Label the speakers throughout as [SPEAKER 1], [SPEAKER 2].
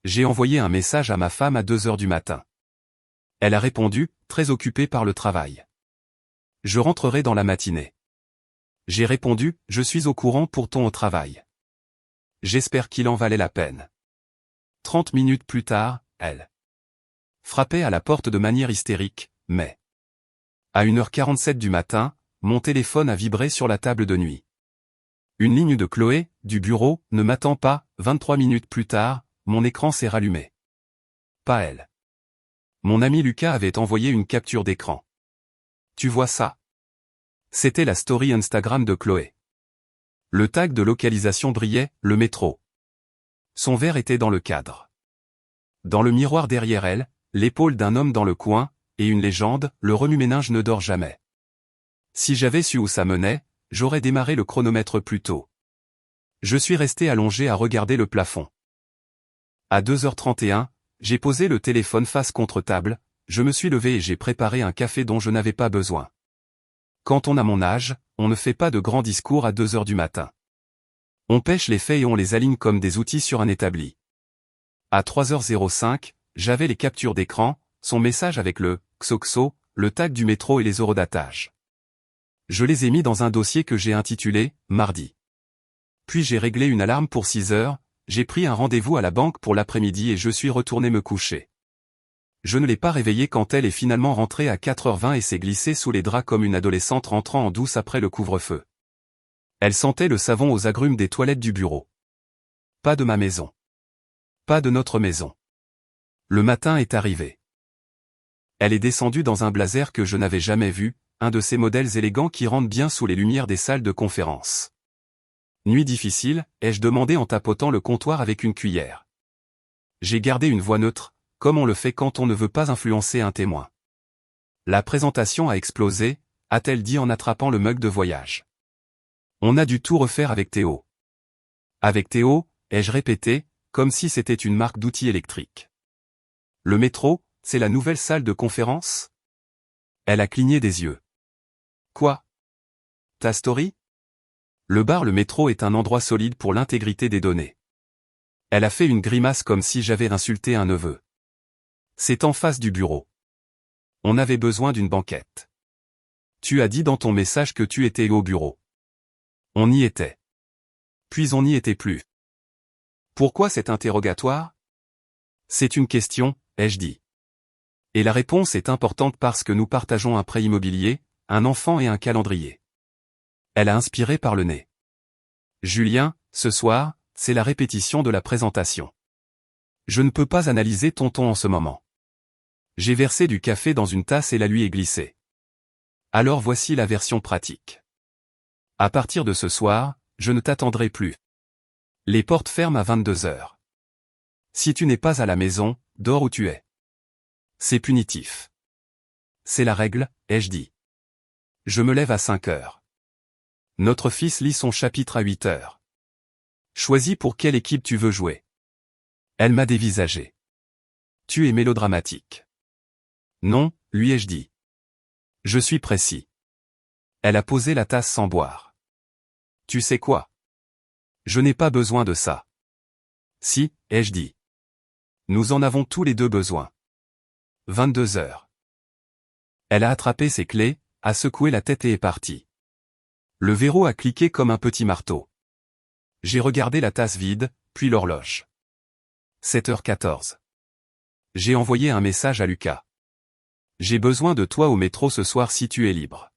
[SPEAKER 1] J'ai envoyé un message à ma femme à 2 heures du matin. Elle a répondu, très occupée par le travail. Je rentrerai dans la matinée. J'ai répondu, je suis au courant pour ton au travail. J'espère qu'il en valait la peine. 30 minutes plus tard, elle frappait à la porte de manière hystérique, mais à 1h47 du matin, mon téléphone a vibré sur la table de nuit. Une ligne de Chloé, du bureau, ne m'attend pas, 23 minutes plus tard, mon écran s'est rallumé. Pas elle. Mon ami Lucas avait envoyé une capture d'écran. Tu vois ça? C'était la story Instagram de Chloé. Le tag de localisation brillait, le métro. Son verre était dans le cadre. Dans le miroir derrière elle, l'épaule d'un homme dans le coin, et une légende, le remue-ménage ne dort jamais. Si j'avais su où ça menait, j'aurais démarré le chronomètre plus tôt. Je suis resté allongé à regarder le plafond. À 2h31, j'ai posé le téléphone face contre table, je me suis levé et j'ai préparé un café dont je n'avais pas besoin. Quand on a mon âge, on ne fait pas de grands discours à 2 heures du matin. On pêche les faits et on les aligne comme des outils sur un établi. À 3h05, j'avais les captures d'écran, son message avec le XOXO, le tag du métro et les horodatage. Je les ai mis dans un dossier que j'ai intitulé « Mardi ». Puis j'ai réglé une alarme pour 6 heures, j'ai pris un rendez-vous à la banque pour l'après-midi et je suis retourné me coucher. Je ne l'ai pas réveillée quand elle est finalement rentrée à 4h20 et s'est glissée sous les draps comme une adolescente rentrant en douce après le couvre-feu. Elle sentait le savon aux agrumes des toilettes du bureau. Pas de ma maison. Pas de notre maison. Le matin est arrivé. Elle est descendue dans un blazer que je n'avais jamais vu, un de ces modèles élégants qui rentrent bien sous les lumières des salles de conférence. Nuit difficile, ai-je demandé en tapotant le comptoir avec une cuillère. J'ai gardé une voix neutre, comme on le fait quand on ne veut pas influencer un témoin. La présentation a explosé, a-t-elle dit en attrapant le mug de voyage. On a dû tout refaire avec Théo. Avec Théo, ai-je répété, comme si c'était une marque d'outils électriques. Le métro, c'est la nouvelle salle de conférence? Elle a cligné des yeux. Quoi? Ta story? Le bar Le Métro est un endroit solide pour l'intégrité des données. Elle a fait une grimace comme si j'avais insulté un neveu. C'est en face du bureau. On avait besoin d'une banquette. Tu as dit dans ton message que tu étais au bureau. On y était. Puis on n'y était plus. Pourquoi cet interrogatoire? C'est une question, ai-je dit. Et la réponse est importante parce que nous partageons un prêt immobilier, un enfant et un calendrier. Elle a inspiré par le nez. Julien, ce soir, c'est la répétition de la présentation. Je ne peux pas analyser ton ton en ce moment. J'ai versé du café dans une tasse et la lui ai glissée. Alors voici la version pratique. À partir de ce soir, je ne t'attendrai plus. Les portes ferment à 22h. Si tu n'es pas à la maison, dors où tu es. C'est punitif. C'est la règle, ai-je dit. Je me lève à 5h. Notre fils lit son chapitre à 8h. Choisis pour quelle équipe tu veux jouer. Elle m'a dévisagé. Tu es mélodramatique. Non, lui ai-je dit. Je suis précis. Elle a posé la tasse sans boire. Tu sais quoi? Je n'ai pas besoin de ça. Si, ai-je dit. Nous en avons tous les deux besoin. 22h. Elle a attrapé ses clés, a secoué la tête et est partie. Le verrou a cliqué comme un petit marteau. J'ai regardé la tasse vide, puis l'horloge. 7h14. J'ai envoyé un message à Lucas. J'ai besoin de toi au métro ce soir si tu es libre.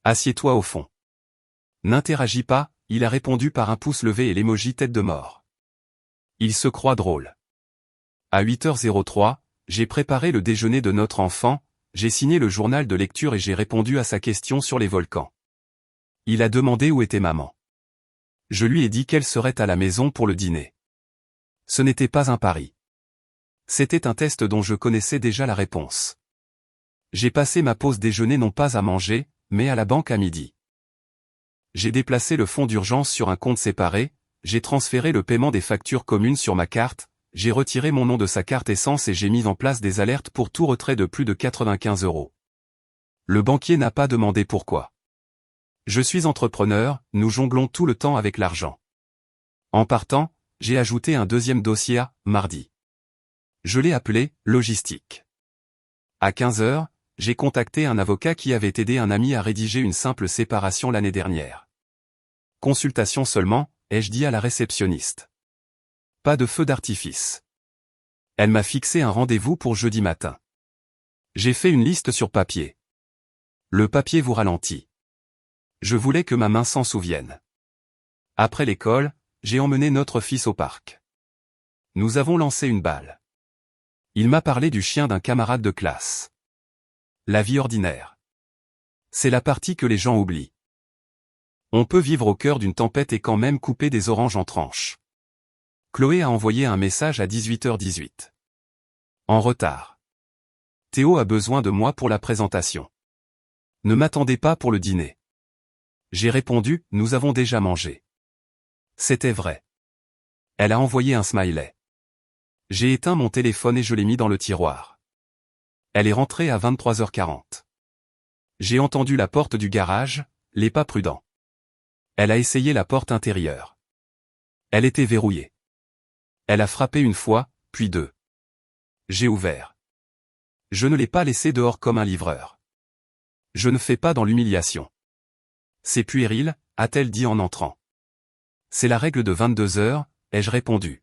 [SPEAKER 1] Assieds-toi au fond. N'interagis pas, il a répondu par un pouce levé et l'émoji tête de mort. Il se croit drôle. À 8h03, j'ai préparé le déjeuner de notre enfant, j'ai signé le journal de lecture et j'ai répondu à sa question sur les volcans. Il a demandé où était maman. Je lui ai dit qu'elle serait à la maison pour le dîner. Ce n'était pas un pari. C'était un test dont je connaissais déjà la réponse. J'ai passé ma pause déjeuner non pas à manger, mais à la banque à midi. J'ai déplacé le fonds d'urgence sur un compte séparé, j'ai transféré le paiement des factures communes sur ma carte, j'ai retiré mon nom de sa carte essence et j'ai mis en place des alertes pour tout retrait de plus de 95 €. Le banquier n'a pas demandé pourquoi. Je suis entrepreneur, nous jonglons tout le temps avec l'argent. En partant, j'ai ajouté un deuxième dossier à « Mardi ». Je l'ai appelé « logistique ». À 15 heures, j'ai contacté un avocat qui avait aidé un ami à rédiger une simple séparation l'année dernière. Consultation seulement, ai-je dit à la réceptionniste. Pas de feu d'artifice. Elle m'a fixé un rendez-vous pour jeudi matin. J'ai fait une liste sur papier. Le papier vous ralentit. Je voulais que ma main s'en souvienne. Après l'école, j'ai emmené notre fils au parc. Nous avons lancé une balle. Il m'a parlé du chien d'un camarade de classe. La vie ordinaire. C'est la partie que les gens oublient. On peut vivre au cœur d'une tempête et quand même couper des oranges en tranches. Chloé a envoyé un message à 18h18. En retard. Théo a besoin de moi pour la présentation. Ne m'attendez pas pour le dîner. J'ai répondu, nous avons déjà mangé. C'était vrai. Elle a envoyé un smiley. J'ai éteint mon téléphone et je l'ai mis dans le tiroir. Elle est rentrée à 23h40. J'ai entendu la porte du garage, les pas prudents. Elle a essayé la porte intérieure. Elle était verrouillée. Elle a frappé une fois, puis deux. J'ai ouvert. Je ne l'ai pas laissée dehors comme un livreur. Je ne fais pas dans l'humiliation. C'est puéril, a-t-elle dit en entrant. C'est la règle de 22 heures, ai-je répondu.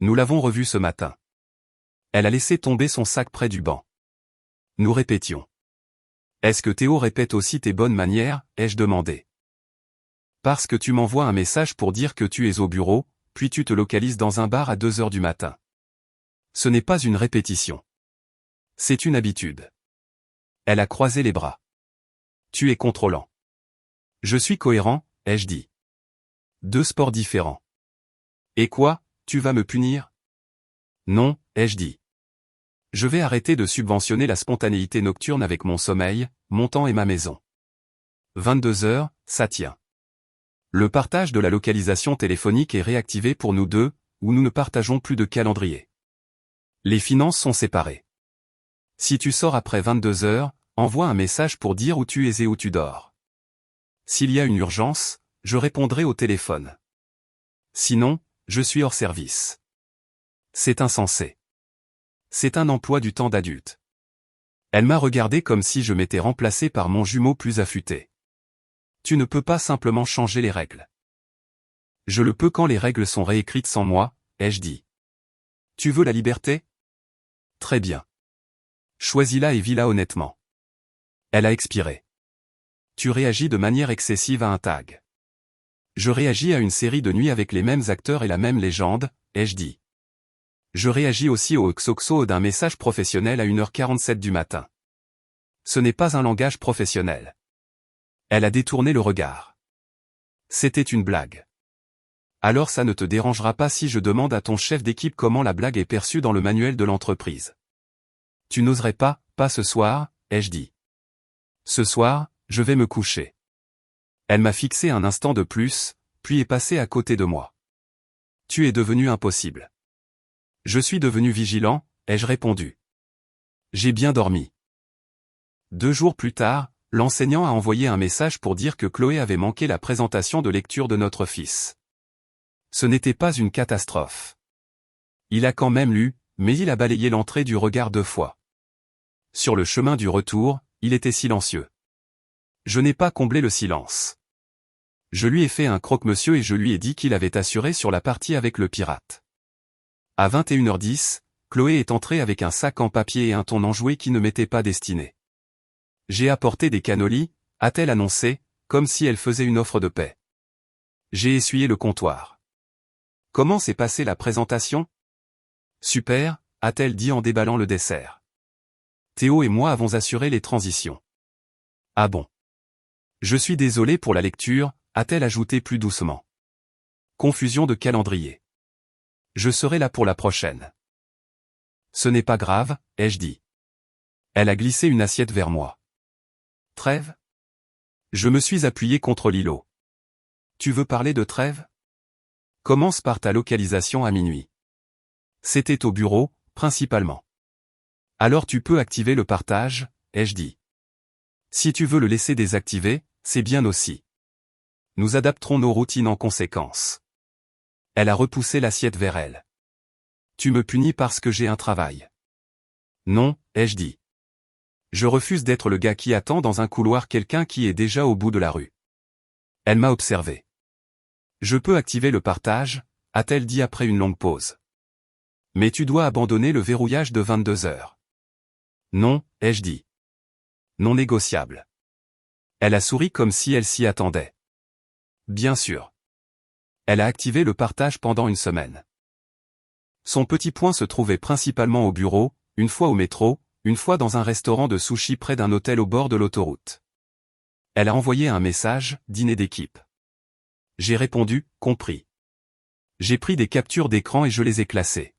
[SPEAKER 1] Nous l'avons revue ce matin. Elle a laissé tomber son sac près du banc. Nous répétions. Est-ce que Théo répète aussi tes bonnes manières, ai-je demandé. Parce que tu m'envoies un message pour dire que tu es au bureau, puis tu te localises dans un bar à 2 heures du matin. Ce n'est pas une répétition. C'est une habitude. Elle a croisé les bras. Tu es contrôlant. Je suis cohérent, ai-je dit. Deux sports différents. Et quoi, tu vas me punir? Non, ai-je dit. Je vais arrêter de subventionner la spontanéité nocturne avec mon sommeil, mon temps et ma maison. 22 heures, ça tient. Le partage de la localisation téléphonique est réactivé pour nous deux, où nous ne partageons plus de calendrier. Les finances sont séparées. Si tu sors après 22 heures, envoie un message pour dire où tu es et où tu dors. S'il y a une urgence, je répondrai au téléphone. Sinon, je suis hors service. C'est insensé. C'est un emploi du temps d'adulte. Elle m'a regardé comme si je m'étais remplacé par mon jumeau plus affûté. Tu ne peux pas simplement changer les règles. Je le peux quand les règles sont réécrites sans moi, ai-je dit. Tu veux la liberté? Très bien. Choisis-la et vis-la honnêtement. Elle a expiré. Tu réagis de manière excessive à un tag. Je réagis à une série de nuits avec les mêmes acteurs et la même légende, ai-je dit. Je réagis aussi au xoxo d'un message professionnel à 1h47 du matin. Ce n'est pas un langage professionnel. Elle a détourné le regard. C'était une blague. Alors ça ne te dérangera pas si je demande à ton chef d'équipe comment la blague est perçue dans le manuel de l'entreprise. Tu n'oserais pas, pas ce soir, ai-je dit. Ce soir, je vais me coucher. Elle m'a fixé un instant de plus, puis est passée à côté de moi. Tu es devenu impossible. Je suis devenu vigilant, ai-je répondu. J'ai bien dormi. 2 jours plus tard, l'enseignant a envoyé un message pour dire que Chloé avait manqué la présentation de lecture de notre fils. Ce n'était pas une catastrophe. Il a quand même lu, mais il a balayé l'entrée du regard 2 fois. Sur le chemin du retour, il était silencieux. Je n'ai pas comblé le silence. Je lui ai fait un croque-monsieur et je lui ai dit qu'il avait assuré sur la partie avec le pirate. À 21h10, Chloé est entrée avec un sac en papier et un ton enjoué qui ne m'était pas destiné. J'ai apporté des cannolis, a-t-elle annoncé, comme si elle faisait une offre de paix. J'ai essuyé le comptoir. Comment s'est passée la présentation? Super, a-t-elle dit en déballant le dessert. Théo et moi avons assuré les transitions. Ah bon. Je suis désolé pour la lecture, a-t-elle ajouté plus doucement. Confusion de calendrier. Je serai là pour la prochaine. Ce n'est pas grave, ai-je dit. Elle a glissé une assiette vers moi. Trêve? Je me suis appuyé contre l'îlot. Tu veux parler de trêve? Commence par ta localisation à minuit. C'était au bureau, principalement. Alors tu peux activer le partage, ai-je dit. Si tu veux le laisser désactiver, c'est bien aussi. Nous adapterons nos routines en conséquence. Elle a repoussé l'assiette vers elle. Tu me punis parce que j'ai un travail. Non, ai-je dit. Je refuse d'être le gars qui attend dans un couloir quelqu'un qui est déjà au bout de la rue. Elle m'a observé. Je peux activer le partage, a-t-elle dit après une longue pause. Mais tu dois abandonner le verrouillage de 22 heures. Non, ai-je dit. Non négociable. Elle a souri comme si elle s'y attendait. Bien sûr. Elle a activé le partage pendant une semaine. Son petit point se trouvait principalement au bureau, une fois au métro, une fois dans un restaurant de sushi près d'un hôtel au bord de l'autoroute. Elle a envoyé un message, dîner d'équipe. J'ai répondu, compris. J'ai pris des captures d'écran et je les ai classées.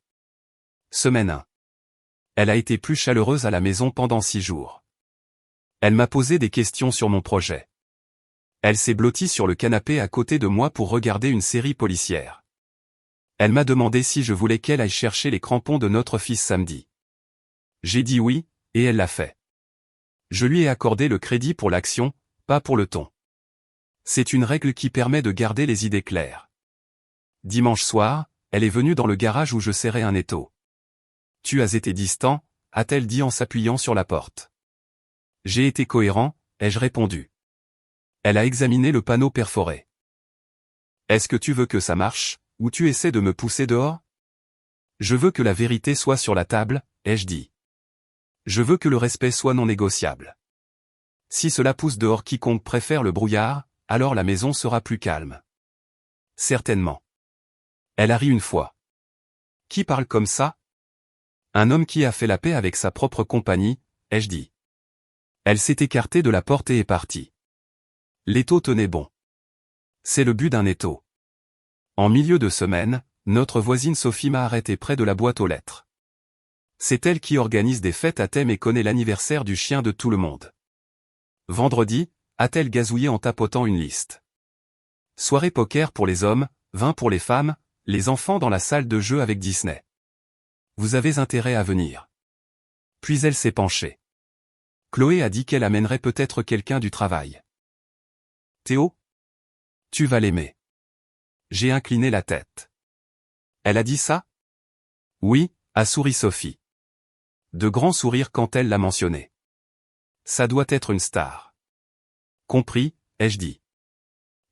[SPEAKER 1] Semaine 1. Elle a été plus chaleureuse à la maison pendant 6 jours. Elle m'a posé des questions sur mon projet. Elle s'est blottie sur le canapé à côté de moi pour regarder une série policière. Elle m'a demandé si je voulais qu'elle aille chercher les crampons de notre fils samedi. J'ai dit oui, et elle l'a fait. Je lui ai accordé le crédit pour l'action, pas pour le ton. C'est une règle qui permet de garder les idées claires. Dimanche soir, elle est venue dans le garage où je serrais un étau. Tu as été distant, a-t-elle dit en s'appuyant sur la porte. J'ai été cohérent, ai-je répondu. Elle a examiné le panneau perforé. Est-ce que tu veux que ça marche, ou tu essaies de me pousser dehors? Je veux que la vérité soit sur la table, ai-je dit. Je veux que le respect soit non négociable. Si cela pousse dehors quiconque préfère le brouillard, alors la maison sera plus calme. Certainement. Elle a ri une fois. Qui parle comme ça? Un homme qui a fait la paix avec sa propre compagnie, ai-je dit. Elle s'est écartée de la porte et est partie. L'étau tenait bon. C'est le but d'un étau. En milieu de semaine, notre voisine Sophie m'a arrêté près de la boîte aux lettres. C'est elle qui organise des fêtes à thème et connaît l'anniversaire du chien de tout le monde. Vendredi, a-t-elle gazouillé en tapotant une liste. Soirée poker pour les hommes, vin pour les femmes, les enfants dans la salle de jeu avec Disney. Vous avez intérêt à venir. Puis elle s'est penchée. Chloé a dit qu'elle amènerait peut-être quelqu'un du travail. Théo? Tu vas l'aimer. J'ai incliné la tête. Elle a dit ça? Oui, a souri Sophie. De grands sourires quand elle l'a mentionné. Ça doit être une star. Compris, ai-je dit.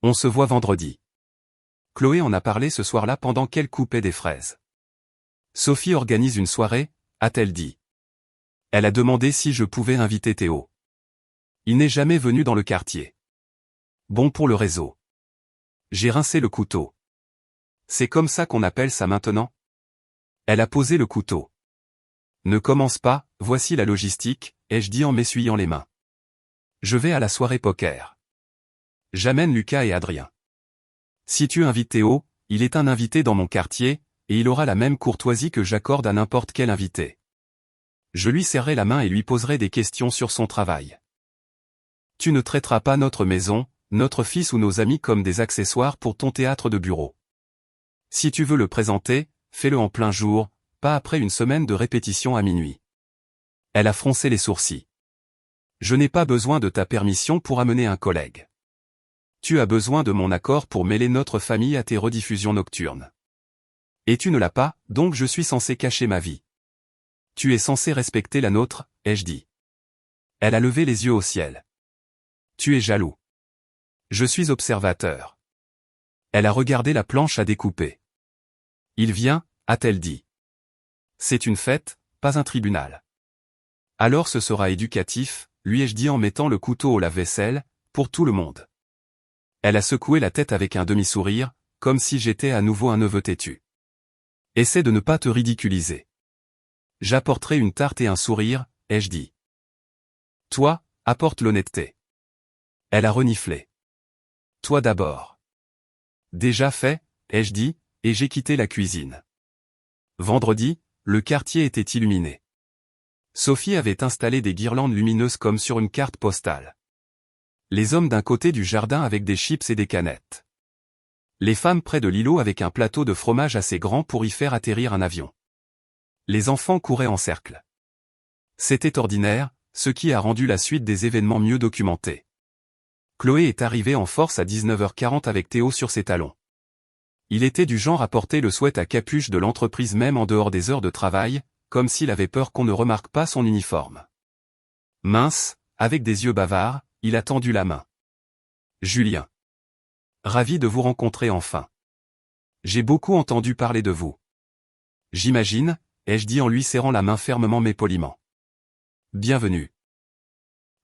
[SPEAKER 1] On se voit vendredi. Chloé en a parlé ce soir-là pendant qu'elle coupait des fraises. Sophie organise une soirée, a-t-elle dit. Elle a demandé si je pouvais inviter Théo. Il n'est jamais venu dans le quartier. Bon pour le réseau. J'ai rincé le couteau. C'est comme ça qu'on appelle ça maintenant? Elle a posé le couteau. Ne commence pas, voici la logistique, ai-je dit en m'essuyant les mains. Je vais à la soirée poker. J'amène Lucas et Adrien. Si tu invites Théo, il est un invité dans mon quartier, et il aura la même courtoisie que j'accorde à n'importe quel invité. Je lui serrerai la main et lui poserai des questions sur son travail. Tu ne traiteras pas notre maison, notre fils ou nos amis comme des accessoires pour ton théâtre de bureau. Si tu veux le présenter, fais-le en plein jour, pas après une semaine de répétition à minuit. Elle a froncé les sourcils. Je n'ai pas besoin de ta permission pour amener un collègue. Tu as besoin de mon accord pour mêler notre famille à tes rediffusions nocturnes. Et tu ne l'as pas, donc je suis censé cacher ma vie. Tu es censé respecter la nôtre, ai-je dit. Elle a levé les yeux au ciel. Tu es jaloux. Je suis observateur. Elle a regardé la planche à découper. Il vient, a-t-elle dit. C'est une fête, pas un tribunal. Alors ce sera éducatif, lui ai-je dit en mettant le couteau au lave-vaisselle, pour tout le monde. Elle a secoué la tête avec un demi-sourire, comme si j'étais à nouveau un neveu têtu. Essaie de ne pas te ridiculiser. J'apporterai une tarte et un sourire, ai-je dit. Toi, apporte l'honnêteté. Elle a reniflé. Toi d'abord. Déjà fait, ai-je dit, et j'ai quitté la cuisine. Vendredi, le quartier était illuminé. Sophie avait installé des guirlandes lumineuses comme sur une carte postale. Les hommes d'un côté du jardin avec des chips et des canettes. Les femmes près de l'îlot avec un plateau de fromage assez grand pour y faire atterrir un avion. Les enfants couraient en cercle. C'était ordinaire, ce qui a rendu la suite des événements mieux documentée. Chloé est arrivée en force à 19h40 avec Théo sur ses talons. Il était du genre à porter le sweat à capuche de l'entreprise même en dehors des heures de travail, comme s'il avait peur qu'on ne remarque pas son uniforme. Mince, avec des yeux bavards, il a tendu la main. Julien. Ravi de vous rencontrer enfin. J'ai beaucoup entendu parler de vous. J'imagine, ai-je dit en lui serrant la main fermement mais poliment. Bienvenue.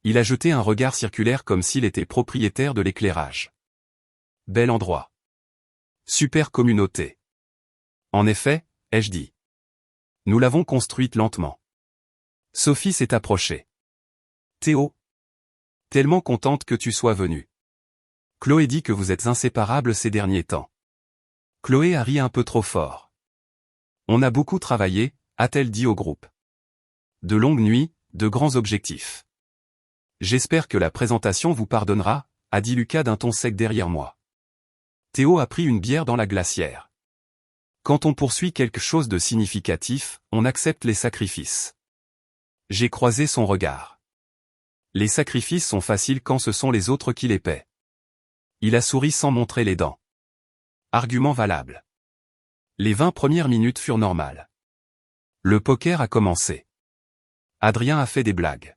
[SPEAKER 1] Il a jeté un regard circulaire comme s'il était propriétaire de l'éclairage. Bel endroit. Super communauté. En effet, ai-je dit. Nous l'avons construite lentement. Sophie s'est approchée. Théo. Tellement contente que tu sois venu. Chloé dit que vous êtes inséparables ces derniers temps. Chloé a ri un peu trop fort. On a beaucoup travaillé, a-t-elle dit au groupe. De longues nuits, de grands objectifs. J'espère que la présentation vous pardonnera, a dit Lucas d'un ton sec derrière moi. Théo a pris une bière dans la glacière. Quand on poursuit quelque chose de significatif, on accepte les sacrifices. J'ai croisé son regard. Les sacrifices sont faciles quand ce sont les autres qui les paient. Il a souri sans montrer les dents. Argument valable. Les 20 premières minutes furent normales. Le poker a commencé. Adrien a fait des blagues.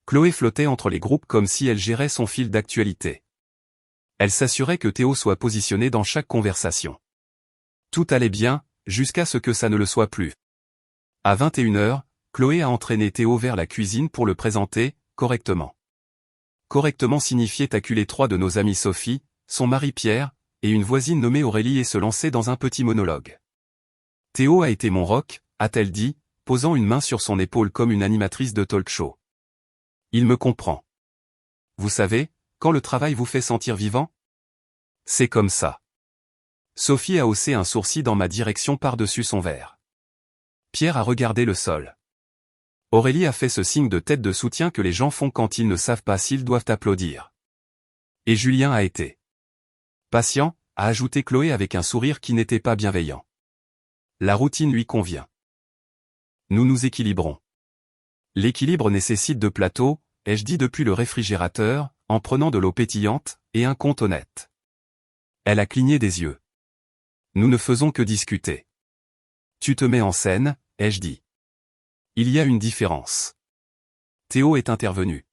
[SPEAKER 1] Chloé flottait entre les groupes comme si elle gérait son fil d'actualité. Elle s'assurait que Théo soit positionné dans chaque conversation. Tout allait bien, jusqu'à ce que ça ne le soit plus. À 21h, Chloé a entraîné Théo vers la cuisine pour le présenter, correctement. Correctement signifiait acculer 3 de nos amis Sophie, son mari Pierre, et une voisine nommée Aurélie et se lancer dans un petit monologue. Théo a été mon rock, a-t-elle dit, posant une main sur son épaule comme une animatrice de talk show. Il me comprend. Vous savez, quand le travail vous fait sentir vivant? C'est comme ça. Sophie a haussé un sourcil dans ma direction par-dessus son verre. Pierre a regardé le sol. Aurélie a fait ce signe de tête de soutien que les gens font quand ils ne savent pas s'ils doivent applaudir. Et Julien a été patient, a ajouté Chloé avec un sourire qui n'était pas bienveillant. La routine lui convient. Nous nous équilibrons. L'équilibre nécessite 2 plateaux, ai-je dit depuis le réfrigérateur, en prenant de l'eau pétillante, et un compte honnête. Elle a cligné des yeux. Nous ne faisons que discuter. Tu te mets en scène, ai-je dit. Il y a une différence. Théo est intervenu.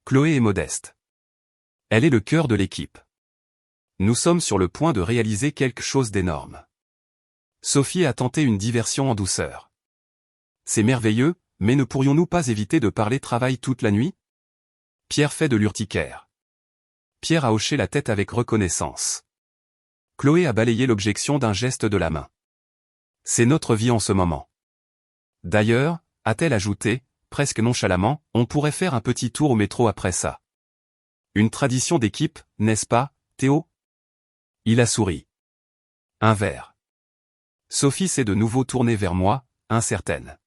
[SPEAKER 1] Chloé est modeste. Elle est le cœur de l'équipe. Nous sommes sur le point de réaliser quelque chose d'énorme. Sophie a tenté une diversion en douceur. C'est merveilleux, mais ne pourrions-nous pas éviter de parler travail toute la nuit? Pierre fait de l'urticaire. Pierre a hoché la tête avec reconnaissance. Chloé a balayé l'objection d'un geste de la main. C'est notre vie en ce moment. D'ailleurs, a-t-elle ajouté, presque nonchalamment, on pourrait faire un petit tour au métro après ça. Une tradition d'équipe, n'est-ce pas, Théo? Il a souri. Un verre. Sophie s'est de nouveau tournée vers moi, incertaine.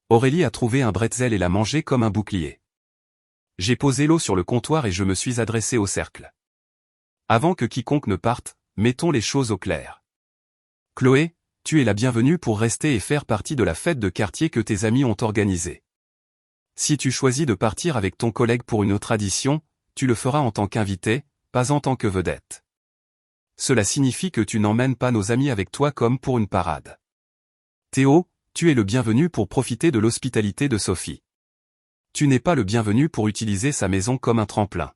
[SPEAKER 1] Aurélie a trouvé un bretzel et l'a mangé comme un bouclier. J'ai posé l'eau sur le comptoir et je me suis adressé au cercle. Avant que quiconque ne parte, mettons les choses au clair. Chloé, tu es la bienvenue pour rester et faire partie de la fête de quartier que tes amis ont organisée. Si tu choisis de partir avec ton collègue pour une autre tradition, tu le feras en tant qu'invité, pas en tant que vedette. Cela signifie que tu n'emmènes pas nos amis avec toi comme pour une parade. Théo, tu es le bienvenu pour profiter de l'hospitalité de Sophie. Tu n'es pas le bienvenu pour utiliser sa maison comme un tremplin.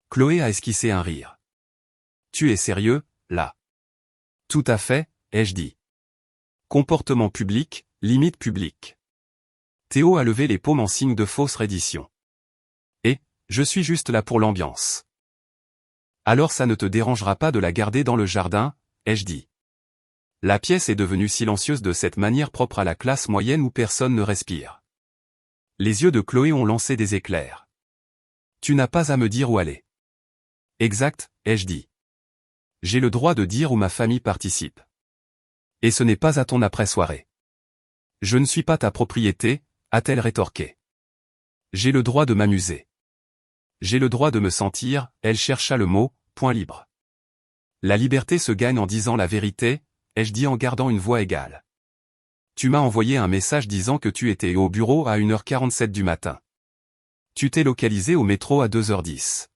[SPEAKER 1] Chloé a esquissé un rire. Tu es sérieux, là? Tout à fait, ai-je dit. Comportement public, limite publique. Théo a levé les paumes en signe de fausse reddition. Et, je suis juste là pour l'ambiance. Alors ça ne te dérangera pas de la garder dans le jardin, ai-je dit. La pièce est devenue silencieuse de cette manière propre à la classe moyenne où personne ne respire. Les yeux de Chloé ont lancé des éclairs. Tu n'as pas à me dire où aller. Exact, ai-je dit. J'ai le droit de dire où ma famille participe. Et ce n'est pas à ton après-soirée. Je ne suis pas ta propriété, a-t-elle rétorqué. J'ai le droit de m'amuser. J'ai le droit de me sentir, elle chercha le mot, point libre. La liberté se gagne en disant la vérité, ai-je dit en gardant une voix égale. Tu m'as envoyé un message disant que tu étais au bureau à 1h47 du matin. Tu t'es localisé au métro à 2h10.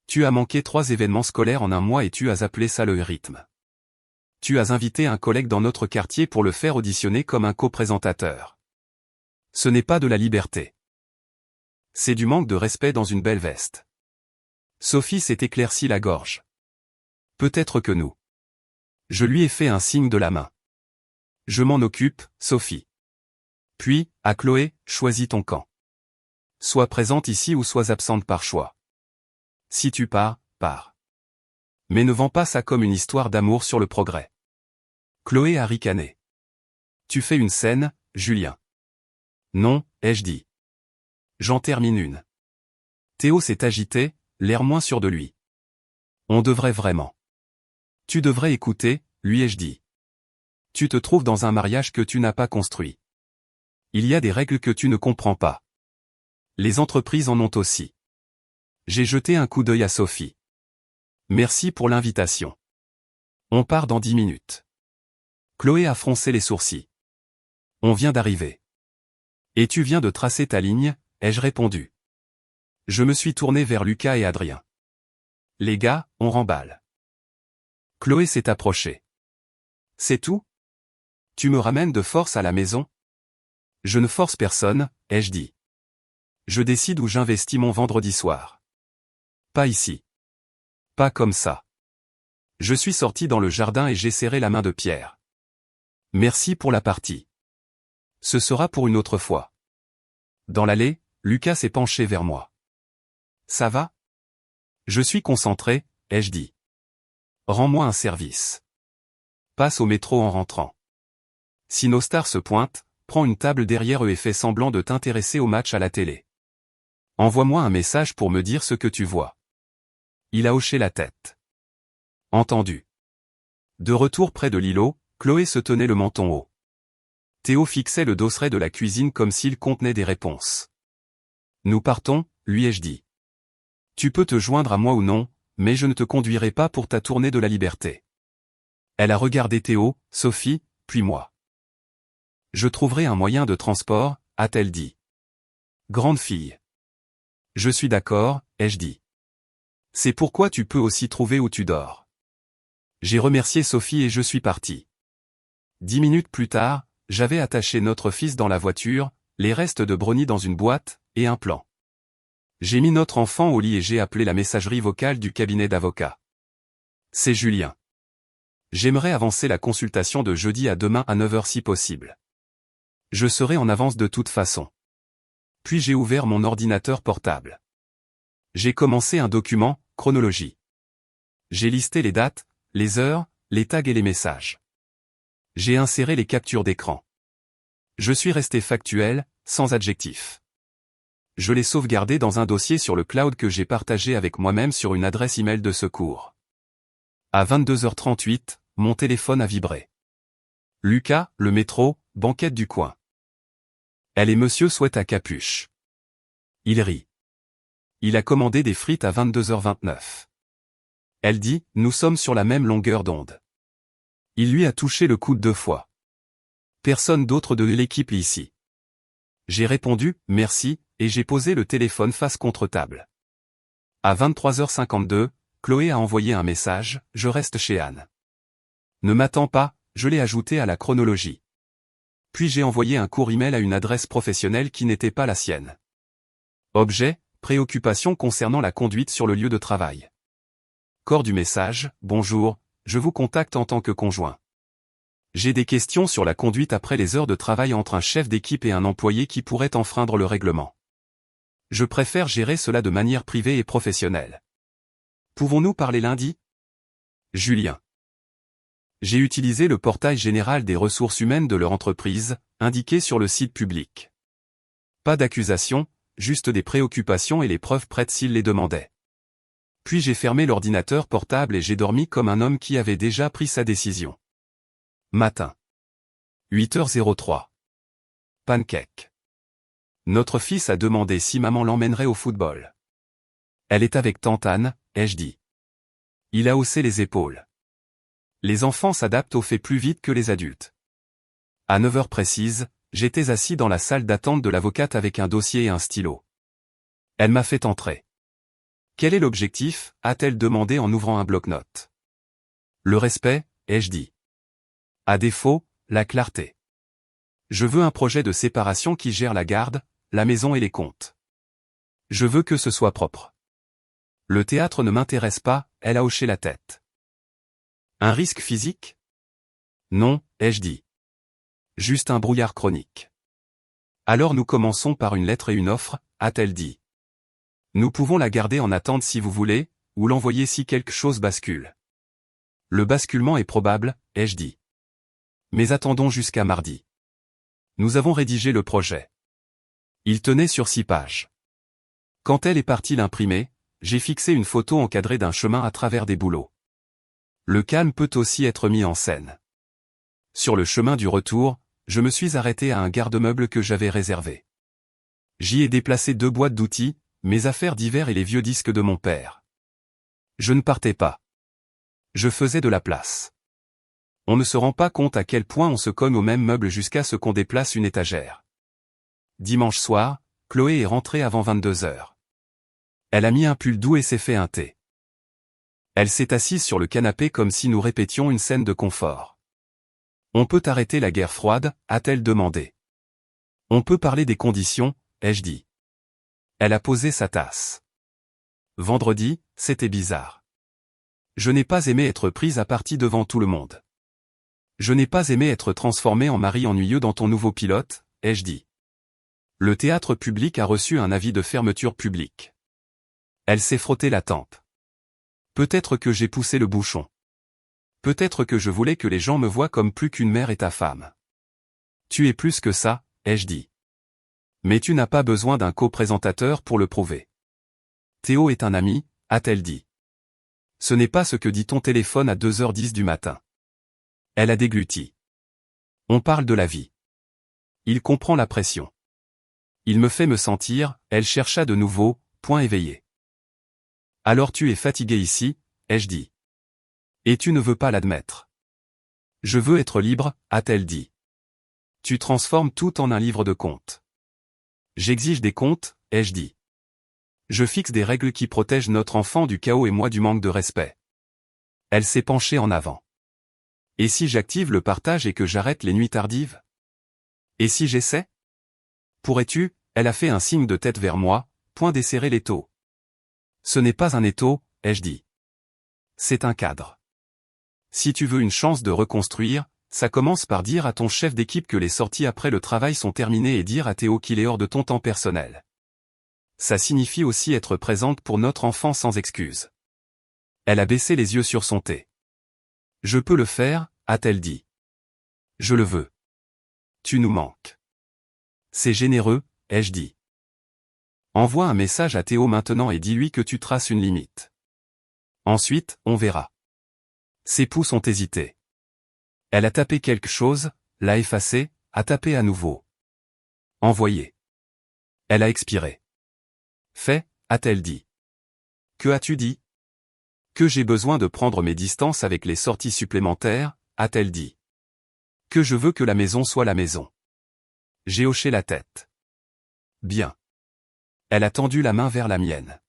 [SPEAKER 1] Tu as manqué 3 événements scolaires en un mois et tu as appelé ça le rythme. Tu as invité un collègue dans notre quartier pour le faire auditionner comme un co-présentateur. Ce n'est pas de la liberté. C'est du manque de respect dans une belle veste. Sophie s'est éclairci la gorge. Peut-être que nous. Je lui ai fait un signe de la main. Je m'en occupe, Sophie. Puis, à Chloé, choisis ton camp. Sois présente ici ou sois absente par choix. Si tu pars, pars. Mais ne vends pas ça comme une histoire d'amour sur le progrès. Chloé a ricané. Tu fais une scène, Julien. Non, ai-je dit. J'en termine une. Théo s'est agité, l'air moins sûr de lui. On devrait vraiment. Tu devrais écouter, lui ai-je dit. Tu te trouves dans un mariage que tu n'as pas construit. Il y a des règles que tu ne comprends pas. Les entreprises en ont aussi. J'ai jeté un coup d'œil à Sophie. Merci pour l'invitation. On part dans 10 minutes. Chloé a froncé les sourcils. On vient d'arriver. Et tu viens de tracer ta ligne, ai-je répondu. Je me suis tourné vers Lucas et Adrien. Les gars, on remballe. Chloé s'est approchée. C'est tout? Tu me ramènes de force à la maison? Je ne force personne, ai-je dit. Je décide où j'investis mon vendredi soir. Pas ici. Pas comme ça. Je suis sorti dans le jardin et j'ai serré la main de Pierre. Merci pour la partie. Ce sera pour une autre fois. Dans l'allée, Lucas s'est penché vers moi. Ça va? Je suis concentré, ai-je dit. Rends-moi un service. Passe au métro en rentrant. Si nos stars se pointent, prends une table derrière eux et fais semblant de t'intéresser au match à la télé. Envoie-moi un message pour me dire ce que tu vois. Il a hoché la tête. Entendu. De retour près de l'îlot, Chloé se tenait le menton haut. Théo fixait le dosseret de la cuisine comme s'il contenait des réponses. Nous partons, lui ai-je dit. Tu peux te joindre à moi ou non, mais je ne te conduirai pas pour ta tournée de la liberté. Elle a regardé Théo, Sophie, puis moi. Je trouverai un moyen de transport, a-t-elle dit. Grande fille. Je suis d'accord, ai-je dit. C'est pourquoi tu peux aussi trouver où tu dors. J'ai remercié Sophie et je suis parti. 10 minutes plus tard, j'avais attaché notre fils dans la voiture, les restes de brownie dans une boîte, et un plan. J'ai mis notre enfant au lit et j'ai appelé la messagerie vocale du cabinet d'avocats. C'est Julien. J'aimerais avancer la consultation de jeudi à demain à 9 h si possible. Je serai en avance de toute façon. Puis j'ai ouvert mon ordinateur portable. J'ai commencé un document, chronologie. J'ai listé les dates, les heures, les tags et les messages. J'ai inséré les captures d'écran. Je suis resté factuel, sans adjectif. Je l'ai sauvegardé dans un dossier sur le cloud que j'ai partagé avec moi-même sur une adresse email de secours. À 22 h 38, mon téléphone a vibré. Lucas, le métro, banquette du coin. Elle et monsieur souhaitent à capuche. Il rit. Il a commandé des frites à 22 h 29. Elle dit, nous sommes sur la même longueur d'onde. Il lui a touché le coude 2 fois. Personne d'autre de l'équipe ici. J'ai répondu, merci, et j'ai posé le téléphone face contre table. À 23 h 52, Chloé a envoyé un message, je reste chez Anne. Ne m'attends pas, je l'ai ajouté à la chronologie. Puis j'ai envoyé un court email à une adresse professionnelle qui n'était pas la sienne. Objet, préoccupation concernant la conduite sur le lieu de travail. Corps du message, bonjour, je vous contacte en tant que conjoint. J'ai des questions sur la conduite après les heures de travail entre un chef d'équipe et un employé qui pourrait enfreindre le règlement. Je préfère gérer cela de manière privée et professionnelle. Pouvons-nous parler lundi? Julien. J'ai utilisé le portail général des ressources humaines de leur entreprise, indiqué sur le site public. Pas d'accusation, juste des préoccupations et les preuves prêtes s'il les demandait. Puis j'ai fermé l'ordinateur portable et j'ai dormi comme un homme qui avait déjà pris sa décision. Matin. 8 h 03. Pancake. Notre fils a demandé si maman l'emmènerait au football. Elle est avec tante Anne, ai-je dit. Il a haussé les épaules. Les enfants s'adaptent aux faits plus vite que les adultes. À 9 h précises, j'étais assis dans la salle d'attente de l'avocate avec un dossier et un stylo. Elle m'a fait entrer. Quel est l'objectif, a-t-elle demandé en ouvrant un bloc-notes. Le respect, ai-je dit. À défaut, la clarté. Je veux un projet de séparation qui gère la garde, la maison et les comptes. Je veux que ce soit propre. Le théâtre ne m'intéresse pas, elle a hoché la tête. Un risque physique? Non, ai-je dit. Juste un brouillard chronique. Alors nous commençons par une lettre et une offre, a-t-elle dit. Nous pouvons la garder en attente si vous voulez, ou l'envoyer si quelque chose bascule. Le basculement est probable, ai-je dit. Mais attendons jusqu'à mardi. Nous avons rédigé le projet. Il tenait sur 6 pages. Quand elle est partie l'imprimer, j'ai fixé une photo encadrée d'un chemin à travers des bouleaux. Le calme peut aussi être mis en scène. Sur le chemin du retour, je me suis arrêté à un garde-meuble que j'avais réservé. J'y ai déplacé 2 boîtes d'outils, mes affaires d'hiver et les vieux disques de mon père. Je ne partais pas. Je faisais de la place. On ne se rend pas compte à quel point on se cogne au même meuble jusqu'à ce qu'on déplace une étagère. Dimanche soir, Chloé est rentrée avant 22 heures. Elle a mis un pull doux et s'est fait un thé. Elle s'est assise sur le canapé comme si nous répétions une scène de confort. On peut arrêter la guerre froide, a-t-elle demandé. On peut parler des conditions, ai-je dit. Elle a posé sa tasse. Vendredi, c'était bizarre. Je n'ai pas aimé être prise à partie devant tout le monde. Je n'ai pas aimé être transformé en mari ennuyeux dans ton nouveau pilote, ai-je dit. Le théâtre public a reçu un avis de fermeture publique. Elle s'est frottée la tempe. Peut-être que j'ai poussé le bouchon. Peut-être que je voulais que les gens me voient comme plus qu'une mère et ta femme. Tu es plus que ça, ai-je dit. Mais tu n'as pas besoin d'un co-présentateur pour le prouver. Théo est un ami, a-t-elle dit. Ce n'est pas ce que dit ton téléphone à 2h10 du matin. Elle a dégluti. On parle de la vie. Il comprend la pression. Il me fait me sentir, elle chercha de nouveau, point éveillé. Alors tu es fatigué ici, ai-je dit. Et tu ne veux pas l'admettre. Je veux être libre, a-t-elle dit. Tu transformes tout en un livre de comptes. J'exige des comptes, ai-je dit. Je fixe des règles qui protègent notre enfant du chaos et moi du manque de respect. Elle s'est penchée en avant. Et si j'active le partage et que j'arrête les nuits tardives? Et si j'essaie? Pourrais-tu? Elle a fait un signe de tête vers moi, point desserrer l'étau. Ce n'est pas un étau, ai-je dit. C'est un cadre. Si tu veux une chance de reconstruire, ça commence par dire à ton chef d'équipe que les sorties après le travail sont terminées et dire à Théo qu'il est hors de ton temps personnel. Ça signifie aussi être présente pour notre enfant sans excuse. Elle a baissé les yeux sur son thé. Je peux le faire, a-t-elle dit. Je le veux. Tu nous manques. C'est généreux, ai-je dit. Envoie un message à Théo maintenant et dis-lui que tu traces une limite. Ensuite, on verra. Ses pouces ont hésité. Elle a tapé quelque chose, l'a effacé, a tapé à nouveau. Envoyé. Elle a expiré. Fait, a-t-elle dit. Que as-tu dit? Que j'ai besoin de prendre mes distances avec les sorties supplémentaires, a-t-elle dit. Que je veux que la maison soit la maison. J'ai hoché la tête. Bien. Elle a tendu la main vers la mienne.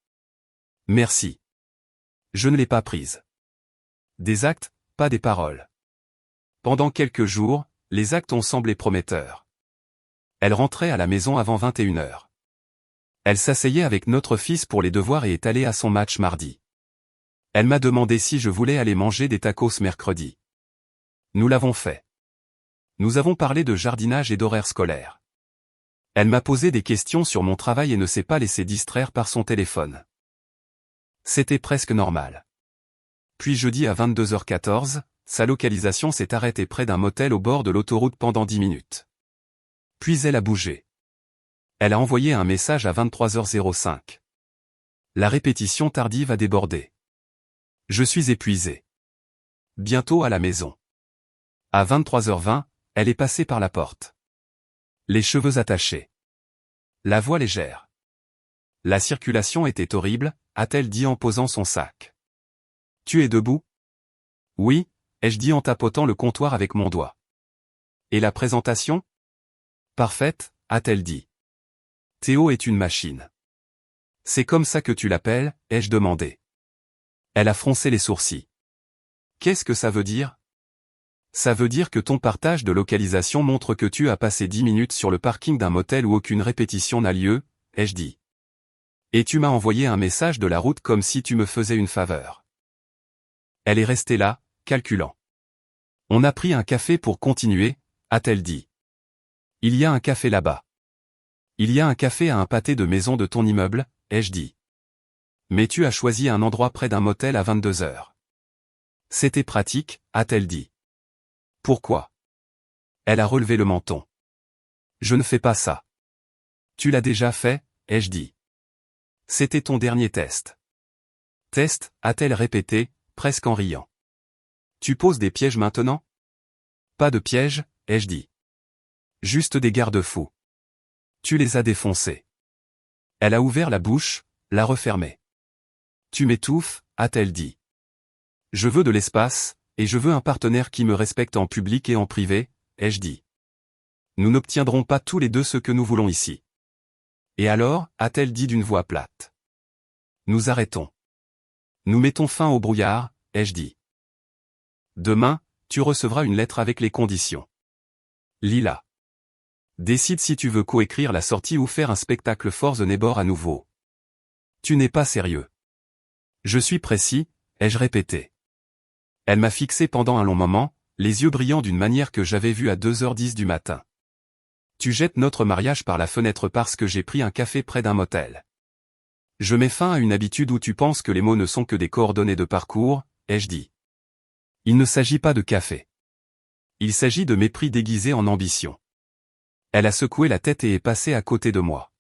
[SPEAKER 1] Merci. Je ne l'ai pas prise. Des actes, pas des paroles. Pendant quelques jours, les actes ont semblé prometteurs. Elle rentrait à la maison avant 21h. Elle s'asseyait avec notre fils pour les devoirs et est allée à son match mardi. Elle m'a demandé si je voulais aller manger des tacos mercredi. Nous l'avons fait. Nous avons parlé de jardinage et d'horaire scolaire. Elle m'a posé des questions sur mon travail et ne s'est pas laissée distraire par son téléphone. C'était presque normal. Puis jeudi à 22h14, sa localisation s'est arrêtée près d'un motel au bord de l'autoroute pendant 10 minutes. Puis elle a bougé. Elle a envoyé un message à 23h05. La répétition tardive a débordé. Je suis épuisé. Bientôt à la maison. À 23h20, elle est passée par la porte. Les cheveux attachés. La voix légère. La circulation était horrible, a-t-elle dit en posant son sac. Tu es debout? Oui, ai-je dit en tapotant le comptoir avec mon doigt. Et la présentation? Parfaite, a-t-elle dit. Théo est une machine. C'est comme ça que tu l'appelles, ai-je demandé. Elle a froncé les sourcils. Qu'est-ce que ça veut dire? Ça veut dire que ton partage de localisation montre que tu as passé 10 minutes sur le parking d'un motel où aucune répétition n'a lieu, ai-je dit. Et tu m'as envoyé un message de la route comme si tu me faisais une faveur. Elle est restée là, calculant. On a pris un café pour continuer, a-t-elle dit. Il y a un café là-bas. Il y a un café à un pâté de maison de ton immeuble, ai-je dit. Mais tu as choisi un endroit près d'un motel à 22 heures. C'était pratique, a-t-elle dit. Pourquoi? Elle a relevé le menton. Je ne fais pas ça. Tu l'as déjà fait, ai-je dit. C'était ton dernier test. Test, a-t-elle répété, presque en riant. Tu poses des pièges maintenant? Pas de pièges, ai-je dit. Juste des garde-fous. Tu les as défoncés. Elle a ouvert la bouche, l'a refermée. Tu m'étouffes, a-t-elle dit. Je veux de l'espace, et je veux un partenaire qui me respecte en public et en privé, ai-je dit. Nous n'obtiendrons pas tous les deux ce que nous voulons ici. Et alors, a-t-elle dit d'une voix plate. Nous arrêtons. Nous mettons fin au brouillard, ai-je dit. Demain, tu recevras une lettre avec les conditions. Lila. Décide si tu veux coécrire la sortie ou faire un spectacle for the neighbor à nouveau. Tu n'es pas sérieux. Je suis précis, ai-je répété. Elle m'a fixé pendant un long moment, les yeux brillants d'une manière que j'avais vue à 2h10 du matin. Tu jettes notre mariage par la fenêtre parce que j'ai pris un café près d'un motel. Je mets fin à une habitude où tu penses que les mots ne sont que des coordonnées de parcours, ai-je dit. Il ne s'agit pas de café. Il s'agit de mépris déguisé en ambition. Elle a secoué la tête et est passée à côté de moi.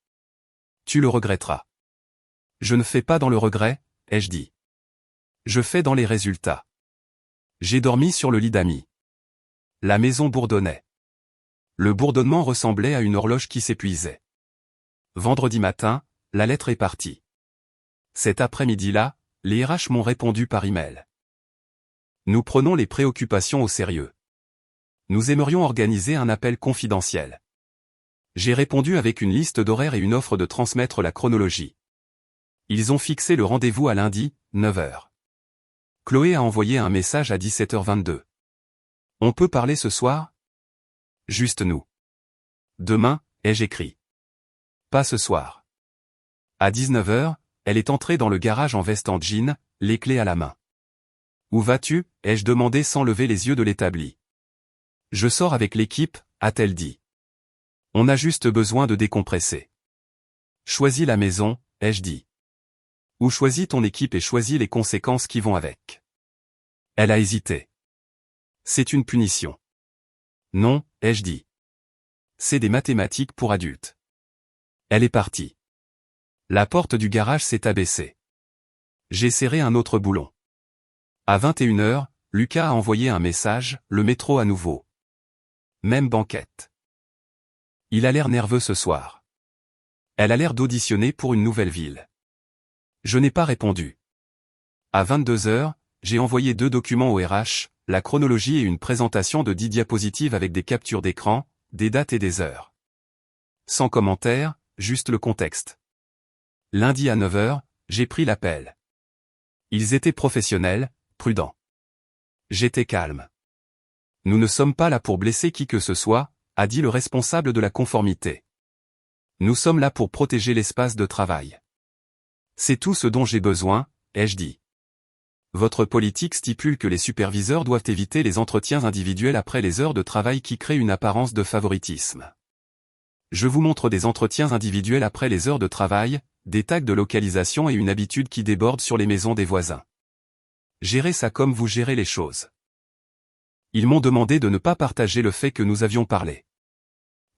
[SPEAKER 1] Tu le regretteras. Je ne fais pas dans le regret, ai-je dit. Je fais dans les résultats. J'ai dormi sur le lit d'amis. La maison bourdonnait. Le bourdonnement ressemblait à une horloge qui s'épuisait. Vendredi matin, la lettre est partie. Cet après-midi-là, les RH m'ont répondu par email. Nous prenons les préoccupations au sérieux. Nous aimerions organiser un appel confidentiel. J'ai répondu avec une liste d'horaires et une offre de transmettre la chronologie. Ils ont fixé le rendez-vous à lundi, 9h. Chloé a envoyé un message à 17h22. On peut parler ce soir? Juste nous. Demain, ai-je écrit. Pas ce soir. À 19h, elle est entrée dans le garage en veste en jean, les clés à la main. Où vas-tu? Ai-je demandé sans lever les yeux de l'établi. Je sors avec l'équipe, a-t-elle dit. On a juste besoin de décompresser. Choisis la maison, ai-je dit. Ou choisis ton équipe et choisis les conséquences qui vont avec. Elle a hésité. C'est une punition. Non, ai-je dit. C'est des mathématiques pour adultes. Elle est partie. La porte du garage s'est abaissée. J'ai serré un autre boulon. À 21h, Lucas a envoyé un message, le métro à nouveau. Même banquette. Il a l'air nerveux ce soir. Elle a l'air d'auditionner pour une nouvelle ville. Je n'ai pas répondu. À 22h, j'ai envoyé 2 documents au RH, la chronologie et une présentation de 10 diapositives avec des captures d'écran, des dates et des heures. Sans commentaire, juste le contexte. Lundi à 9h, j'ai pris l'appel. Ils étaient professionnels, prudents. J'étais calme. Nous ne sommes pas là pour blesser qui que ce soit, a dit le responsable de la conformité. Nous sommes là pour protéger l'espace de travail. C'est tout ce dont j'ai besoin, ai-je dit. Votre politique stipule que les superviseurs doivent éviter les entretiens individuels après les heures de travail qui créent une apparence de favoritisme. Je vous montre des entretiens individuels après les heures de travail, des tags de localisation et une habitude qui déborde sur les maisons des voisins. Gérez ça comme vous gérez les choses. Ils m'ont demandé de ne pas partager le fait que nous avions parlé.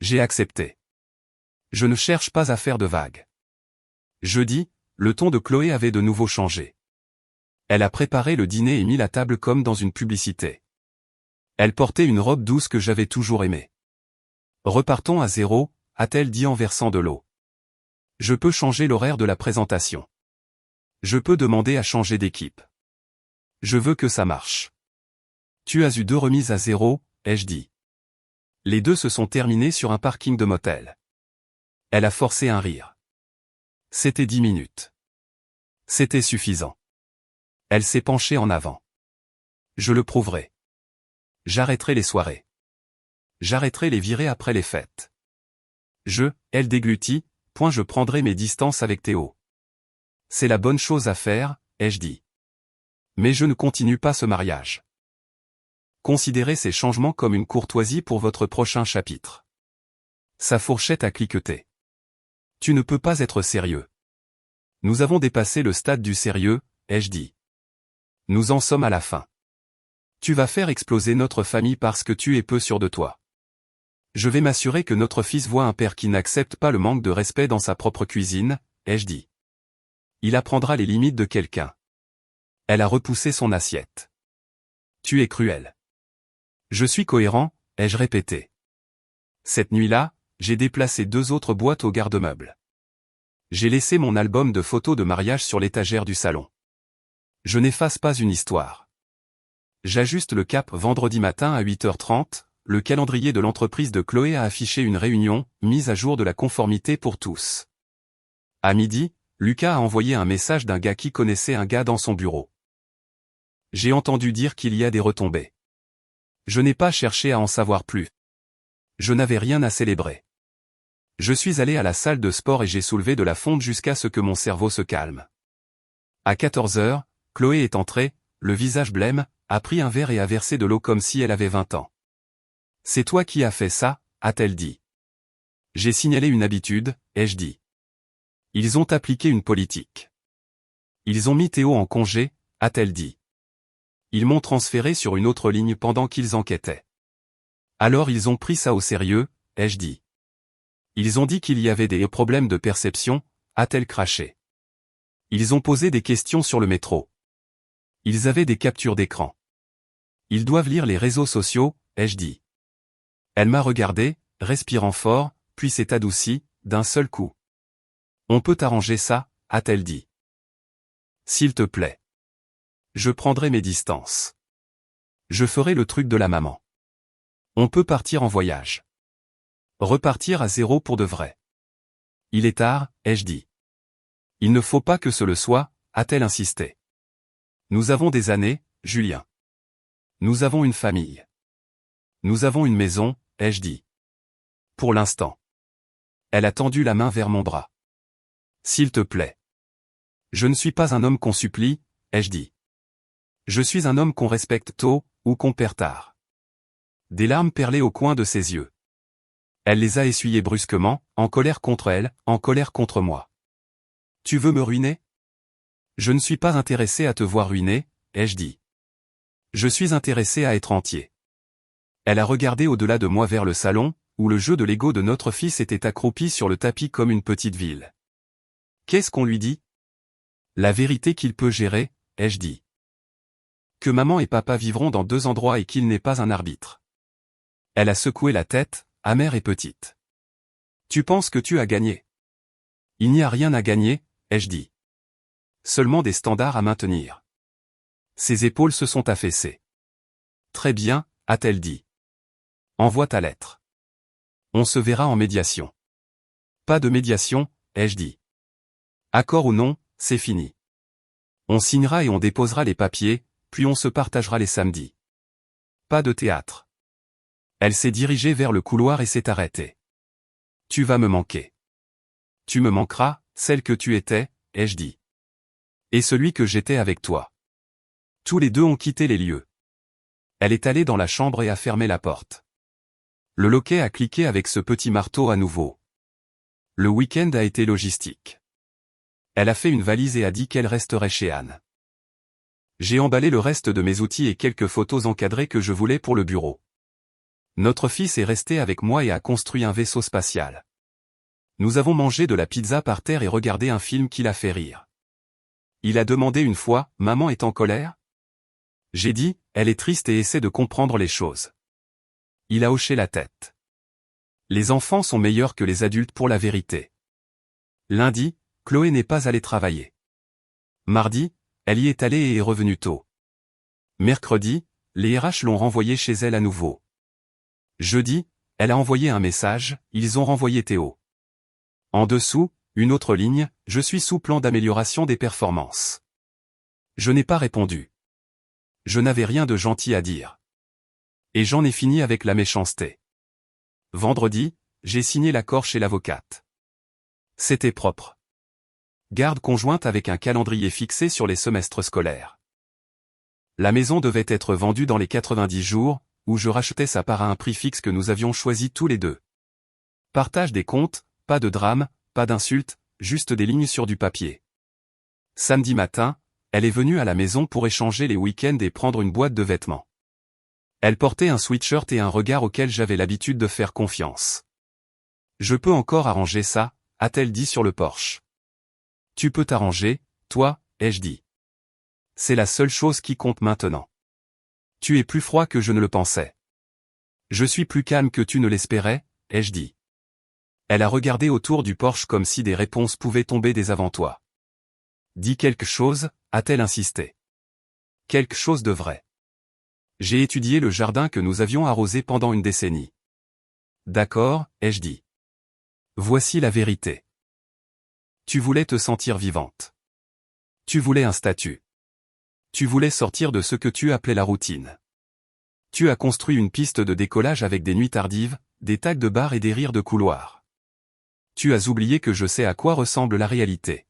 [SPEAKER 1] J'ai accepté. Je ne cherche pas à faire de vagues. Jeudi, le ton de Chloé avait de nouveau changé. Elle a préparé le dîner et mis la table comme dans une publicité. Elle portait une robe douce que j'avais toujours aimée. Repartons à 0, a-t-elle dit en versant de l'eau. Je peux changer l'horaire de la présentation. Je peux demander à changer d'équipe. Je veux que ça marche. Tu as eu 2 remises à 0, ai-je dit. Les 2 se sont terminées sur un parking de motel. Elle a forcé un rire. C'était 10 minutes. C'était suffisant. Elle s'est penchée en avant. Je le prouverai. J'arrêterai les soirées. J'arrêterai les virées après les fêtes. Elle déglutit, je prendrai mes distances avec Théo. C'est la bonne chose à faire, ai-je dit. Mais je ne continue pas ce mariage. Considérez ces changements comme une courtoisie pour votre prochain chapitre. Sa fourchette a cliqueté. Tu ne peux pas être sérieux. Nous avons dépassé le stade du sérieux, ai-je dit. Nous en sommes à la fin. Tu vas faire exploser notre famille parce que tu es peu sûr de toi. Je vais m'assurer que notre fils voit un père qui n'accepte pas le manque de respect dans sa propre cuisine, ai-je dit. Il apprendra les limites de quelqu'un. Elle a repoussé son assiette. Tu es cruel. Je suis cohérent, ai-je répété. Cette nuit-là, j'ai déplacé 2 autres boîtes au garde-meubles. J'ai laissé mon album de photos de mariage sur l'étagère du salon. Je n'efface pas une histoire. J'ajuste le cap vendredi matin à 8h30, le calendrier de l'entreprise de Chloé a affiché une réunion, mise à jour de la conformité pour tous. À midi, Lucas a envoyé un message d'un gars qui connaissait un gars dans son bureau. J'ai entendu dire qu'il y a des retombées. Je n'ai pas cherché à en savoir plus. Je n'avais rien à célébrer. Je suis allé à la salle de sport et j'ai soulevé de la fonte jusqu'à ce que mon cerveau se calme. À 14h, Chloé est entrée, le visage blême, a pris un verre et a versé de l'eau comme si elle avait 20 ans. « C'est toi qui as fait ça » a-t-elle dit. J'ai signalé une habitude, ai-je dit. Ils ont appliqué une politique. Ils ont mis Théo en congé, a-t-elle dit. Ils m'ont transféré sur une autre ligne pendant qu'ils enquêtaient. Alors ils ont pris ça au sérieux, ai-je dit. Ils ont dit qu'il y avait des problèmes de perception, a-t-elle craché. Ils ont posé des questions sur le métro. Ils avaient des captures d'écran. Ils doivent lire les réseaux sociaux, ai-je dit. Elle m'a regardé, respirant fort, puis s'est adoucie, d'un seul coup. On peut arranger ça, a-t-elle dit. S'il te plaît. Je prendrai mes distances. Je ferai le truc de la maman. On peut partir en voyage. Repartir à zéro pour de vrai. Il est tard, ai-je dit. Il ne faut pas que ce le soit, a-t-elle insisté. Nous avons des années, Julien. Nous avons une famille. Nous avons une maison, ai-je dit. Pour l'instant. Elle a tendu la main vers mon bras. S'il te plaît. Je ne suis pas un homme qu'on supplie, ai-je dit. Je suis un homme qu'on respecte tôt, ou qu'on perd tard. Des larmes perlaient au coin de ses yeux. Elle les a essuyées brusquement, en colère contre elle, en colère contre moi. Tu veux me ruiner? Je ne suis pas intéressé à te voir ruiner, ai-je dit. Je suis intéressé à être entier. Elle a regardé au-delà de moi vers le salon, où le jeu de Lego de notre fils était accroupi sur le tapis comme une petite ville. Qu'est-ce qu'on lui dit? La vérité qu'il peut gérer, ai-je dit. Que maman et papa vivront dans 2 endroits et qu'il n'est pas un arbitre. Elle a secoué la tête, amère et petite. Tu penses que tu as gagné? Il n'y a rien à gagner, ai-je dit. Seulement des standards à maintenir. Ses épaules se sont affaissées. Très bien, a-t-elle dit. Envoie ta lettre. On se verra en médiation. Pas de médiation, ai-je dit. Accord ou non, c'est fini. On signera et on déposera les papiers, puis on se partagera les samedis. Pas de théâtre. Elle s'est dirigée vers le couloir et s'est arrêtée. Tu vas me manquer. Tu me manqueras, celle que tu étais, ai-je dit. Et celui que j'étais avec toi. Tous les deux ont quitté les lieux. Elle est allée dans la chambre et a fermé la porte. Le loquet a cliqué avec ce petit marteau à nouveau. Le week-end a été logistique. Elle a fait une valise et a dit qu'elle resterait chez Anne. J'ai emballé le reste de mes outils et quelques photos encadrées que je voulais pour le bureau. Notre fils est resté avec moi et a construit un vaisseau spatial. Nous avons mangé de la pizza par terre et regardé un film qui l'a fait rire. Il a demandé une fois, « Maman est en colère ?» J'ai dit, « Elle est triste et essaie de comprendre les choses. » Il a hoché la tête. Les enfants sont meilleurs que les adultes pour la vérité. Lundi, Chloé n'est pas allée travailler. Mardi, elle y est allée et est revenue tôt. Mercredi, les RH l'ont renvoyée chez elle à nouveau. Jeudi, elle a envoyé un message, ils ont renvoyé Théo. En dessous, une autre ligne, je suis sous plan d'amélioration des performances. Je n'ai pas répondu. Je n'avais rien de gentil à dire. Et j'en ai fini avec la méchanceté. Vendredi, j'ai signé l'accord chez l'avocate. C'était propre. Garde conjointe avec un calendrier fixé sur les semestres scolaires. La maison devait être vendue dans les 90 jours, où je rachetais sa part à un prix fixe que nous avions choisi tous les deux. Partage des comptes, pas de drame, pas d'insultes, juste des lignes sur du papier. Samedi matin, elle est venue à la maison pour échanger les week-ends et prendre une boîte de vêtements. Elle portait un sweatshirt et un regard auquel j'avais l'habitude de faire confiance. Je peux encore arranger ça, a-t-elle dit sur le porche. Tu peux t'arranger, toi, ai-je dit. C'est la seule chose qui compte maintenant. Tu es plus froid que je ne le pensais. Je suis plus calme que tu ne l'espérais, ai-je dit. Elle a regardé autour du porche comme si des réponses pouvaient tomber des avant toi. Dis quelque chose, a-t-elle insisté. Quelque chose de vrai. J'ai étudié le jardin que nous avions arrosé pendant une décennie. D'accord, ai-je dit. Voici la vérité. Tu voulais te sentir vivante. Tu voulais un statut. Tu voulais sortir de ce que tu appelais la routine. Tu as construit une piste de décollage avec des nuits tardives, des tags de bar et des rires de couloir. Tu as oublié que je sais à quoi ressemble la réalité.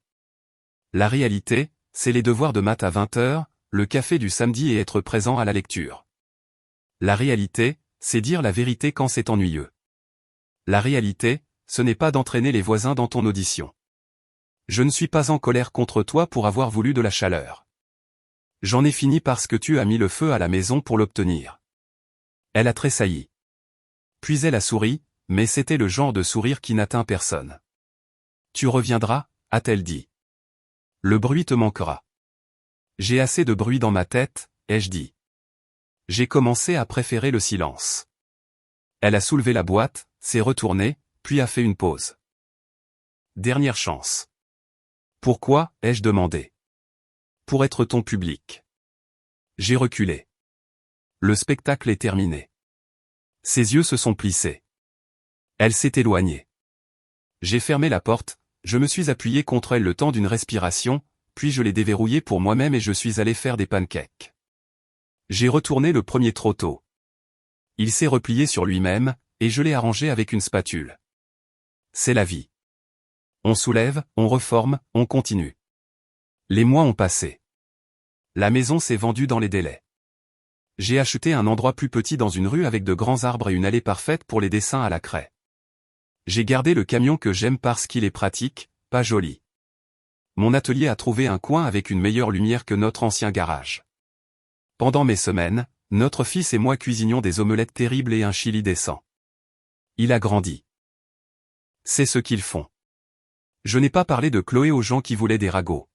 [SPEAKER 1] La réalité, c'est les devoirs de maths à 20h, le café du samedi et être présent à la lecture. La réalité, c'est dire la vérité quand c'est ennuyeux. La réalité, ce n'est pas d'entraîner les voisins dans ton audition. Je ne suis pas en colère contre toi pour avoir voulu de la chaleur. J'en ai fini parce que tu as mis le feu à la maison pour l'obtenir. Elle a tressailli. Puis elle a souri, mais c'était le genre de sourire qui n'atteint personne. Tu reviendras, a-t-elle dit. Le bruit te manquera. J'ai assez de bruit dans ma tête, ai-je dit. J'ai commencé à préférer le silence. Elle a soulevé la boîte, s'est retournée, puis a fait une pause. Dernière chance. Pourquoi, ai-je demandé. Pour être ton public. J'ai reculé. Le spectacle est terminé. Ses yeux se sont plissés. Elle s'est éloignée. J'ai fermé la porte, je me suis appuyé contre elle le temps d'une respiration, puis je l'ai déverrouillée pour moi-même et je suis allé faire des pancakes. J'ai retourné le premier trop tôt. Il s'est replié sur lui-même, et je l'ai arrangé avec une spatule. C'est la vie. On soulève, on reforme, on continue. Les mois ont passé. La maison s'est vendue dans les délais. J'ai acheté un endroit plus petit dans une rue avec de grands arbres et une allée parfaite pour les dessins à la craie. J'ai gardé le camion que j'aime parce qu'il est pratique, pas joli. Mon atelier a trouvé un coin avec une meilleure lumière que notre ancien garage. Pendant mes semaines, notre fils et moi cuisinions des omelettes terribles et un chili décent. Il a grandi. C'est ce qu'ils font. Je n'ai pas parlé de Chloé aux gens qui voulaient des ragots.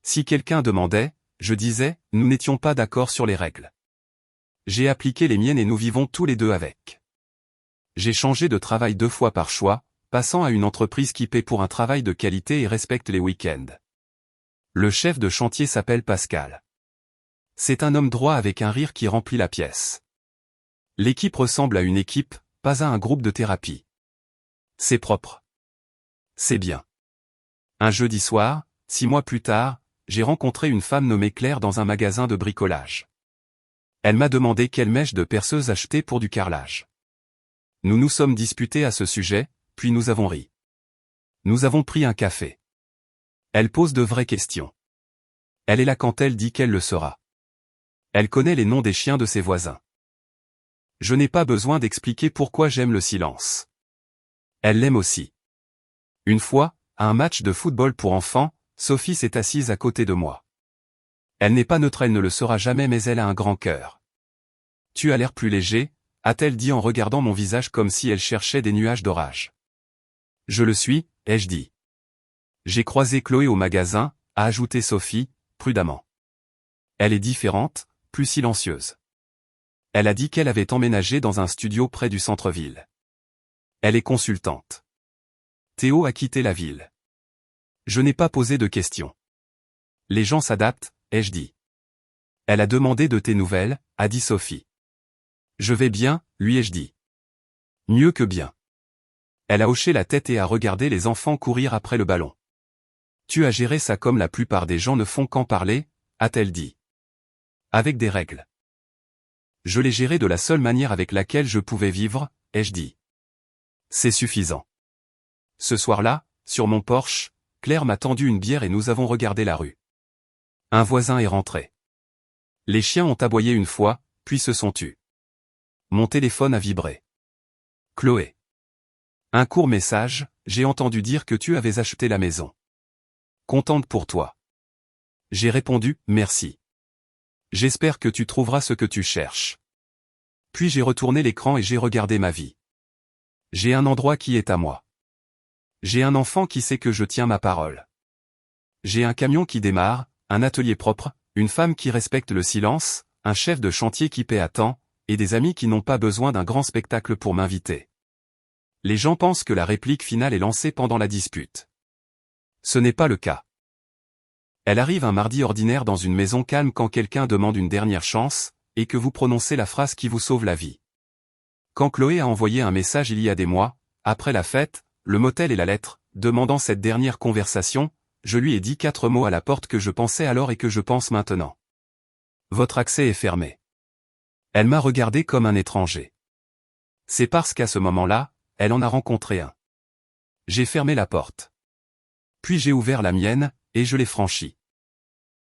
[SPEAKER 1] Si quelqu'un demandait, je disais, nous n'étions pas d'accord sur les règles. J'ai appliqué les miennes et nous vivons tous les deux avec. J'ai changé de travail 2 fois par choix, passant à une entreprise qui paie pour un travail de qualité et respecte les week-ends. Le chef de chantier s'appelle Pascal. C'est un homme droit avec un rire qui remplit la pièce. L'équipe ressemble à une équipe, pas à un groupe de thérapie. C'est propre. C'est bien. Un jeudi soir, 6 mois plus tard, j'ai rencontré une femme nommée Claire dans un magasin de bricolage. Elle m'a demandé quelle mèche de perceuse acheter pour du carrelage. Nous nous sommes disputés à ce sujet, puis nous avons ri. Nous avons pris un café. Elle pose de vraies questions. Elle est là quand elle dit qu'elle le sera. Elle connaît les noms des chiens de ses voisins. Je n'ai pas besoin d'expliquer pourquoi j'aime le silence. Elle l'aime aussi. Une fois, à un match de football pour enfants, Sophie s'est assise à côté de moi. Elle n'est pas neutre, elle ne le sera jamais, mais elle a un grand cœur. Tu as l'air plus léger, a-t-elle dit en regardant mon visage comme si elle cherchait des nuages d'orage. Je le suis, ai-je dit. J'ai croisé Chloé au magasin, a ajouté Sophie, prudemment. Elle est différente, plus silencieuse. Elle a dit qu'elle avait emménagé dans un studio près du centre-ville. Elle est consultante. Théo a quitté la ville. Je n'ai pas posé de questions. Les gens s'adaptent, ai-je dit. Elle a demandé de tes nouvelles, a dit Sophie. Je vais bien, lui ai-je dit. Mieux que bien. Elle a hoché la tête et a regardé les enfants courir après le ballon. Tu as géré ça comme la plupart des gens ne font qu'en parler, a-t-elle dit. Avec des règles. Je l'ai géré de la seule manière avec laquelle je pouvais vivre, ai-je dit. C'est suffisant. Ce soir-là, sur mon porche, Claire m'a tendu une bière et nous avons regardé la rue. Un voisin est rentré. Les chiens ont aboyé une fois, puis se sont tus. Mon téléphone a vibré. Chloé. Un court message, j'ai entendu dire que tu avais acheté la maison. Contente pour toi. J'ai répondu, merci. J'espère que tu trouveras ce que tu cherches. Puis j'ai retourné l'écran et j'ai regardé ma vie. J'ai un endroit qui est à moi. J'ai un enfant qui sait que je tiens ma parole. J'ai un camion qui démarre, un atelier propre, une femme qui respecte le silence, un chef de chantier qui paie à temps, et des amis qui n'ont pas besoin d'un grand spectacle pour m'inviter. Les gens pensent que la réplique finale est lancée pendant la dispute. Ce n'est pas le cas. Elle arrive un mardi ordinaire dans une maison calme quand quelqu'un demande une dernière chance, et que vous prononcez la phrase qui vous sauve la vie. Quand Chloé a envoyé un message il y a des mois, après la fête, le motel et la lettre, demandant cette dernière conversation, je lui ai dit 4 mots à la porte que je pensais alors et que je pense maintenant. Votre accès est fermé. Elle m'a regardé comme un étranger. C'est parce qu'à ce moment-là, elle en a rencontré un. J'ai fermé la porte. Puis j'ai ouvert la mienne, et je l'ai franchie.